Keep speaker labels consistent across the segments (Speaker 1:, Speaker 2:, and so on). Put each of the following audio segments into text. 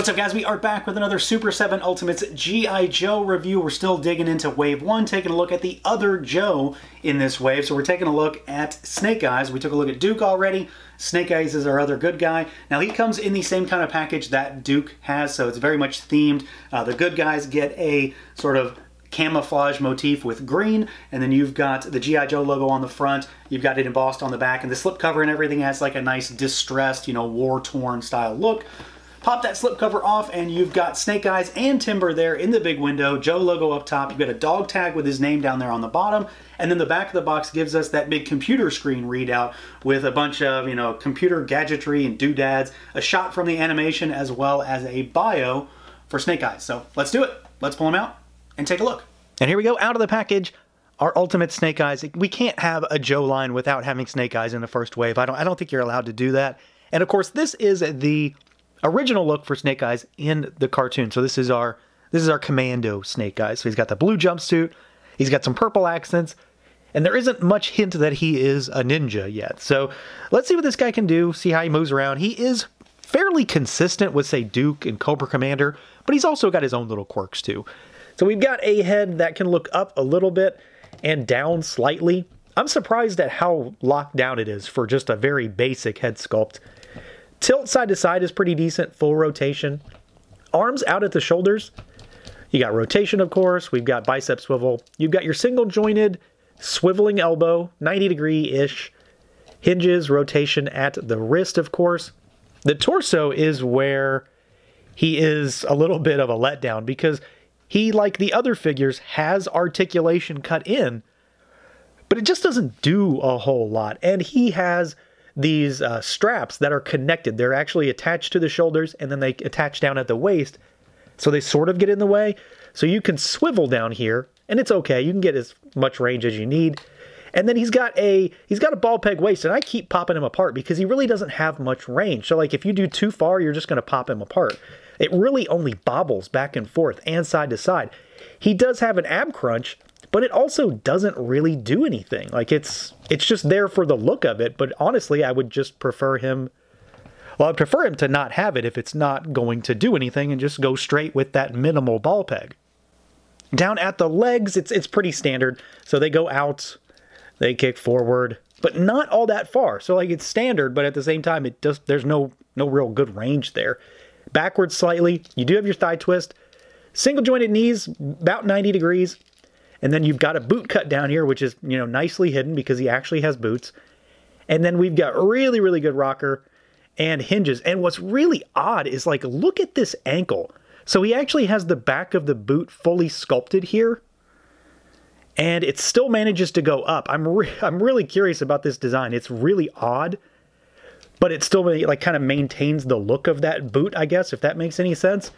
Speaker 1: What's up, guys? We are back with another Super 7 Ultimates G.I. Joe review. We're still digging into Wave 1, taking a look at the other Joe in this wave. So we're taking a look at Snake Eyes. We took a look at Duke already. Snake Eyes is our other good guy. Now, he comes in the same kind of package that Duke has, so it's very much themed. The good guys get a sort of camouflage motif with green, and then you've got the G.I. Joe logo on the front. You've got it embossed on the back, and the slipcover and everything has like a nice distressed, war-torn style look. Pop that slipcover off and you've got Snake Eyes and Timber there in the big window, Joe logo up top, you've got a dog tag with his name down there on the bottom, and then the back of the box gives us that big computer screen readout with a bunch of, computer gadgetry and doodads, a shot from the animation as well as a bio for Snake Eyes. So let's do it. Let's pull them out and take a look. And here we go, out of the package, our Ultimate Snake Eyes. We can't have a Joe line without having Snake Eyes in the first wave. I don't think you're allowed to do that. And of course, this is the original look for Snake Eyes in the cartoon. So this is our commando Snake Eyes. So he's got the blue jumpsuit, he's got some purple accents, and there isn't much hint that he is a ninja yet. So let's see what this guy can do, see how he moves around. He is fairly consistent with, say, Duke and Cobra Commander, but he's also got his own little quirks too. So we've got a head that can look up a little bit and down slightly. I'm surprised at how locked down it is for just a very basic head sculpt. Tilt side to side is pretty decent, full rotation. Arms out at the shoulders. You got rotation, of course. We've got bicep swivel. You've got your single jointed swiveling elbow, 90-degree-ish. Hinges, rotation at the wrist, of course. The torso is where he is a little bit of a letdown because he, like the other figures, has articulation cut in, but it just doesn't do a whole lot. And he has these straps that are connected. They're actually attached to the shoulders and then they attach down at the waist, so they sort of get in the way. So you can swivel down here and it's okay. You can get as much range as you need. And then he's got a ball peg waist, and I keep popping him apart because he really doesn't have much range. So like if you do too far, you're just going to pop him apart. It really only bobbles back and forth and side to side. He does have an ab crunch, but it also doesn't really do anything. Like it's just there for the look of it, but honestly, I would just prefer him, well, I'd prefer him to not have it if it's not going to do anything and just go straight with that minimal ball peg. Down at the legs, it's pretty standard. So they go out, they kick forward, but not all that far. So like it's standard, but at the same time, there's no real good range there. Backwards slightly, you do have your thigh twist. Single jointed knees, about 90 degrees. And then you've got a boot cut down here, which is, nicely hidden because he actually has boots. And then we've got really, really good rocker and hinges. And what's really odd is, like, look at this ankle. So he actually has the back of the boot fully sculpted here. And it still manages to go up. I'm really curious about this design. It's really odd, but it still, like, kind of maintains the look of that boot, I guess, if that makes any sense.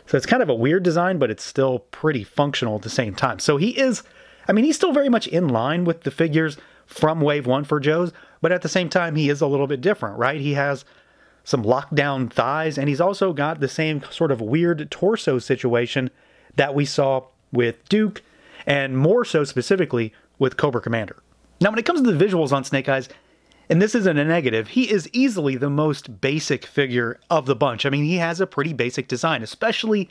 Speaker 1: So it's kind of a weird design, but it's still pretty functional at the same time. So he is, he's still very much in line with the figures from Wave 1 for Joe's, but at the same time, he is a little bit different, right? He has some lockdown thighs, and he's also got the same sort of weird torso situation that we saw with Duke, and more so specifically with Cobra Commander. Now, when it comes to the visuals on Snake Eyes, and this isn't a negative, he is easily the most basic figure of the bunch. He has a pretty basic design, especially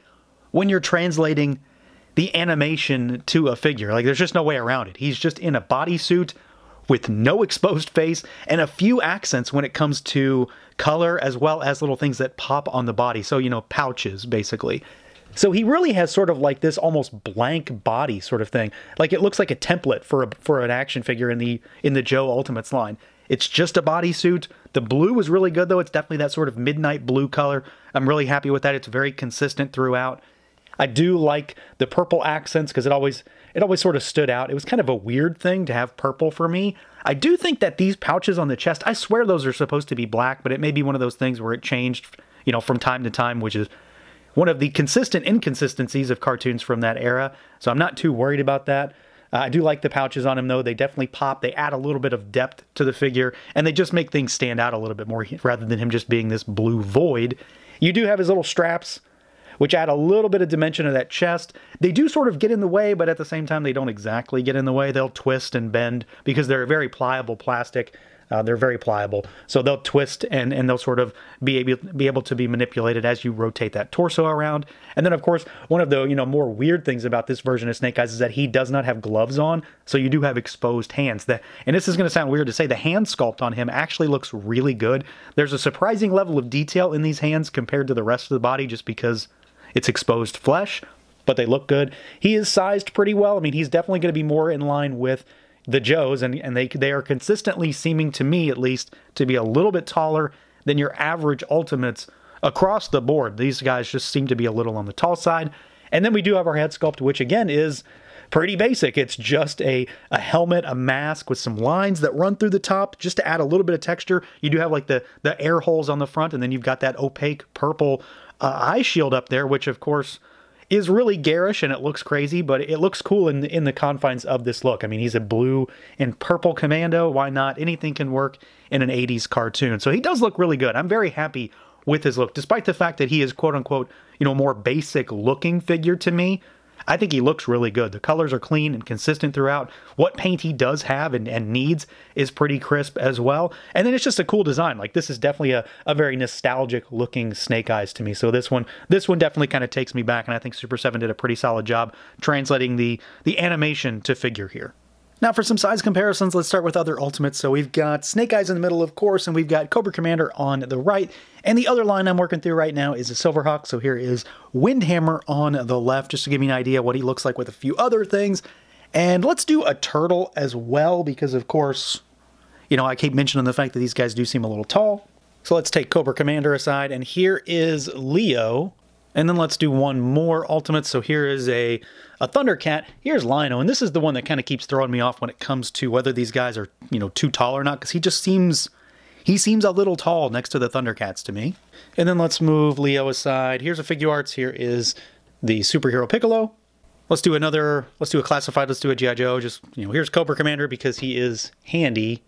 Speaker 1: when you're translating the animation to a figure. Like, there's just no way around it. He's just in a bodysuit with no exposed face and a few accents when it comes to color, as well as little things that pop on the body. So, pouches, basically. So he really has sort of like this almost blank body sort of thing. Like, it looks like a template for an action figure in the Joe Ultimates line. It's just a bodysuit. The blue is really good, though. It's definitely that sort of midnight blue color. I'm really happy with that. It's very consistent throughout. I do like the purple accents because it always sort of stood out. It was kind of a weird thing to have purple for me. I do think that these pouches on the chest, I swear those are supposed to be black, but it may be one of those things where it changed, from time to time, which is one of the consistent inconsistencies of cartoons from that era. So I'm not too worried about that. I do like the pouches on him, though. They definitely pop. They add a little bit of depth to the figure, and they just make things stand out a little bit more rather than him just being this blue void. You do have his little straps, which add a little bit of dimension to that chest. They do sort of get in the way, but at the same time, they don't exactly get in the way. They'll twist and bend because they're very pliable plastic. They're very pliable, so they'll twist and they'll sort of be able to be manipulated as you rotate that torso around. And then, of course, one of the more weird things about this version of Snake Eyes is that he does not have gloves on, so you do have exposed hands. And this is going to sound weird to say, the hand sculpt on him actually looks really good. There's a surprising level of detail in these hands compared to the rest of the body, just because it's exposed flesh, but they look good. He is sized pretty well. I mean, he's definitely going to be more in line with the Joes, and they are consistently seeming, to me at least, to be a little bit taller than your average Ultimates across the board. These guys just seem to be a little on the tall side. And then we do have our head sculpt, which again is pretty basic. It's just a helmet, a mask with some lines that run through the top just to add a little bit of texture. You do have like the air holes on the front, and then you've got that opaque purple eye shield up there, which of course is really garish and it looks crazy, but it looks cool in the confines of this look. I mean, he's a blue and purple commando. Why not? Anything can work in an 80s cartoon. So he does look really good. I'm very happy with his look, despite the fact that he is quote unquote, more basic looking figure to me. I think he looks really good. The colors are clean and consistent throughout. What paint he does have and needs is pretty crisp as well. And then it's just a cool design. Like, this is definitely a very nostalgic looking Snake Eyes to me. So this one definitely kind of takes me back, and I think Super 7 did a pretty solid job translating the animation to figure here. Now for some size comparisons, let's start with other Ultimates. So we've got Snake Eyes in the middle, of course, and we've got Cobra Commander on the right. And the other line I'm working through right now is a Silverhawk. So here is Windhammer on the left, just to give you an idea what he looks like with a few other things. And let's do a Turtle as well, because of course, I keep mentioning the fact that these guys do seem a little tall. So let's take Cobra Commander aside, and here is Leo. And then let's do one more Ultimate. So here is a Thundercat. Here's Lino, and this is the one that kind of keeps throwing me off when it comes to whether these guys are, too tall or not, because he seems a little tall next to the Thundercats to me. And then let's move Leo aside. Here's a Figure Arts. Here is the Superhero Piccolo. Let's do a classified, let's do a G.I. Joe. Just, here's Cobra Commander because he is handy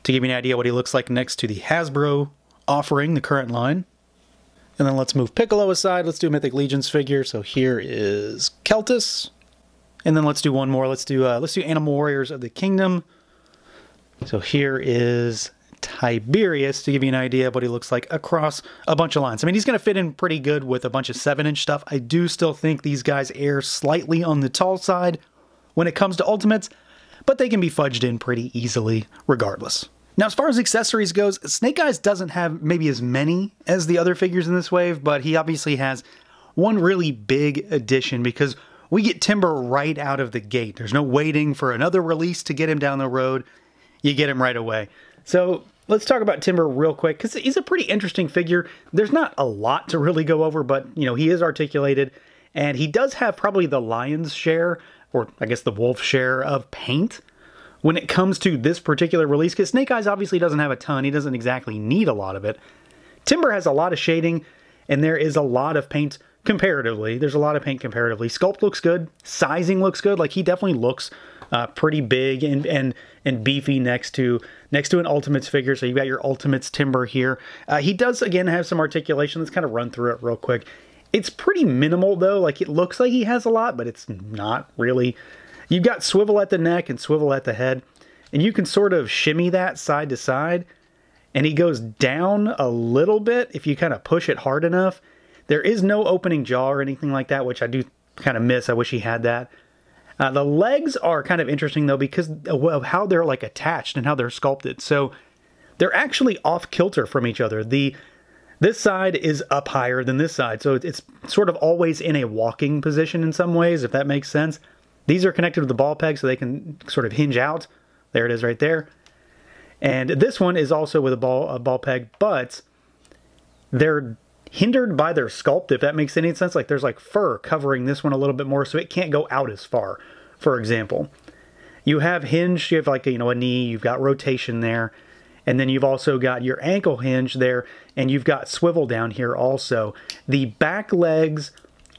Speaker 1: to give you an idea what he looks like next to the Hasbro offering, the current line. And then let's move Piccolo aside. Let's do a Mythic Legions figure. So here is Keltis. And then let's do one more. Let's do Animal Warriors of the Kingdom. So here is Tiberius, to give you an idea of what he looks like across a bunch of lines. I mean, he's going to fit in pretty good with a bunch of 7-inch stuff. I do still think these guys err slightly on the tall side when it comes to Ultimates, but they can be fudged in pretty easily regardless. Now, as far as accessories goes, Snake Eyes doesn't have maybe as many as the other figures in this wave, but he obviously has one really big addition because we get Timber right out of the gate. There's no waiting for another release to get him down the road. You get him right away. So let's talk about Timber real quick, because he's a pretty interesting figure. There's not a lot to really go over, but, he is articulated, and he does have probably the lion's share, or I guess the wolf share of paint when it comes to this particular release, because Snake Eyes obviously doesn't have a ton. He doesn't exactly need a lot of it. Timber has a lot of shading, and there is a lot of paint comparatively. There's a lot of paint comparatively. Sculpt looks good. Sizing looks good. Like, he definitely looks pretty big and beefy next to an Ultimates figure. So you've got your Ultimates Timber here. He does, again, have some articulation. Let's kind of run through it real quick. It's pretty minimal, though. Like, it looks like he has a lot, but it's not really. You've got swivel at the neck and swivel at the head, and you can sort of shimmy that side to side, and he goes down a little bit if you kind of push it hard enough. There is no opening jaw or anything like that, which I do kind of miss. I wish he had that. The legs are kind of interesting, though, because of how they're like attached and how they're sculpted. So they're actually off kilter from each other. This side is up higher than this side, so it's sort of always in a walking position in some ways, if that makes sense. These are connected to the ball peg so they can sort of hinge out. There it is right there. And this one is also with a ball peg, but they're hindered by their sculpt, if that makes any sense. Like, there's like fur covering this one a little bit more, so it can't go out as far, for example. You have hinge, you have like, a knee, you've got rotation there, and then you've also got your ankle hinge there, and you've got swivel down here also. The back legs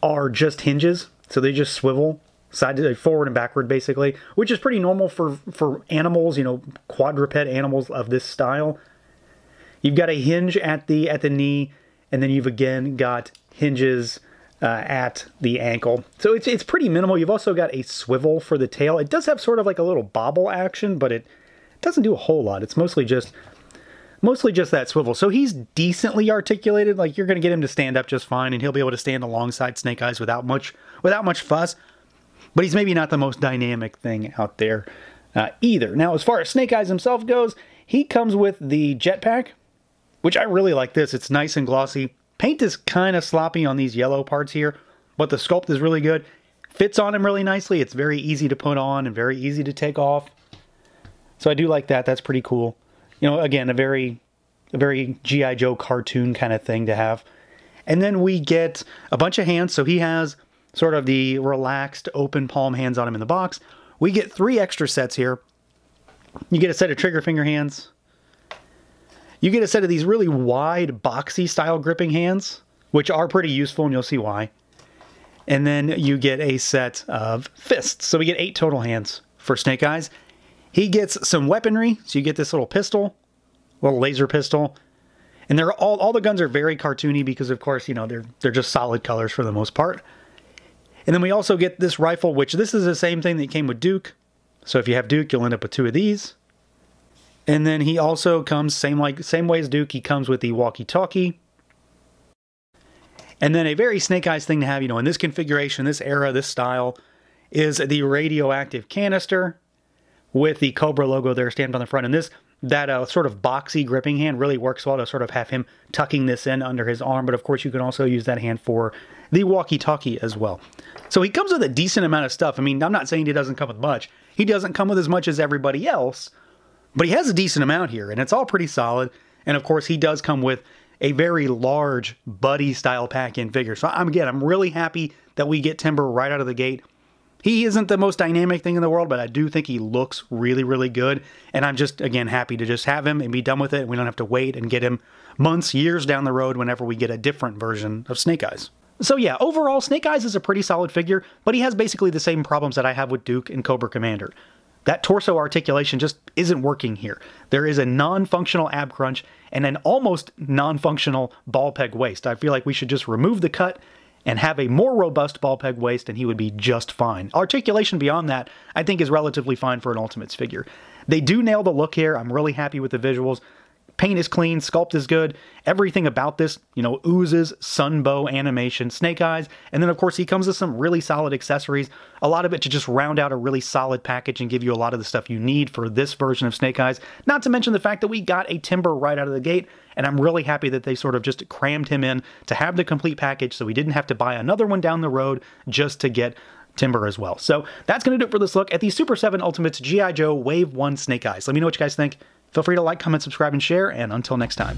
Speaker 1: are just hinges, so they just swivel side to forward and backward, basically, which is pretty normal for animals, quadruped animals of this style. You've got a hinge at the knee, and then you've again got hinges at the ankle. So it's pretty minimal. You've also got a swivel for the tail. It does have sort of like a little bobble action, but doesn't do a whole lot. It's mostly just that swivel. So he's decently articulated. Like, you're going to get him to stand up just fine, and he'll be able to stand alongside Snake Eyes without much fuss. But he's maybe not the most dynamic thing out there either. Now, as far as Snake Eyes himself goes, he comes with the jetpack, which I really like this. It's nice and glossy. Paint is kind of sloppy on these yellow parts here, but the sculpt is really good. Fits on him really nicely. It's very easy to put on and very easy to take off. So I do like that. That's pretty cool. You know, again, a very G.I. Joe cartoon kind of thing to have. And then we get a bunch of hands. So he has sort of the relaxed open palm hands on him in the box. We get 3 extra sets here. You get a set of trigger finger hands. You get a set of these really wide, boxy style gripping hands, which are pretty useful, and you'll see why. And then you get a set of fists. So we get 8 total hands for Snake Eyes. He gets some weaponry. So you get this little pistol, little laser pistol. And they're all the guns are very cartoony because, of course, you know, they're just solid colors for the most part. And then we also get this rifle, which this is the same thing that came with Duke. So if you have Duke, you'll end up with 2 of these. And then he also comes, same way as Duke, he comes with the walkie-talkie. And then a very Snake Eyes thing to have, you know, in this configuration, this era, this style, is the radioactive canister with the Cobra logo there stamped on the front. And that sort of boxy gripping hand really works well to sort of have him tucking this in under his arm. But of course, you can also use that hand for the walkie-talkie as well. So he comes with a decent amount of stuff. I mean, I'm not saying he doesn't come with much. He doesn't come with as much as everybody else, but he has a decent amount here, and it's all pretty solid. And of course, he does come with a very large buddy-style pack-in figure. So I'm really happy that we get Timber right out of the gate. He isn't the most dynamic thing in the world, but I do think he looks really, really good. And I'm just, again, happy to just have him and be done with it. And we don't have to wait and get him months, years down the road whenever we get a different version of Snake Eyes. So yeah, overall, Snake Eyes is a pretty solid figure, but he has basically the same problems that I have with Duke and Cobra Commander. That torso articulation just isn't working here. There is a non-functional ab crunch and an almost non-functional ball peg waist. I feel like we should just remove the cut and have a more robust ball peg waist, and he would be just fine. Articulation beyond that, I think, is relatively fine for an Ultimates figure. They do nail the look here. I'm really happy with the visuals. Paint is clean, sculpt is good. Everything about this, you know, oozes Sunbow animation, Snake Eyes. And then, of course, he comes with some really solid accessories. A lot of it to just round out a really solid package and give you a lot of the stuff you need for this version of Snake Eyes. Not to mention the fact that we got a Timber right out of the gate. And I'm really happy that they sort of just crammed him in to have the complete package so we didn't have to buy another one down the road just to get Timber as well. So that's going to do it for this look at the Super 7 Ultimates G.I. Joe Wave 1 Snake Eyes. Let me know what you guys think. Feel free to like, comment, subscribe, and share, and until next time.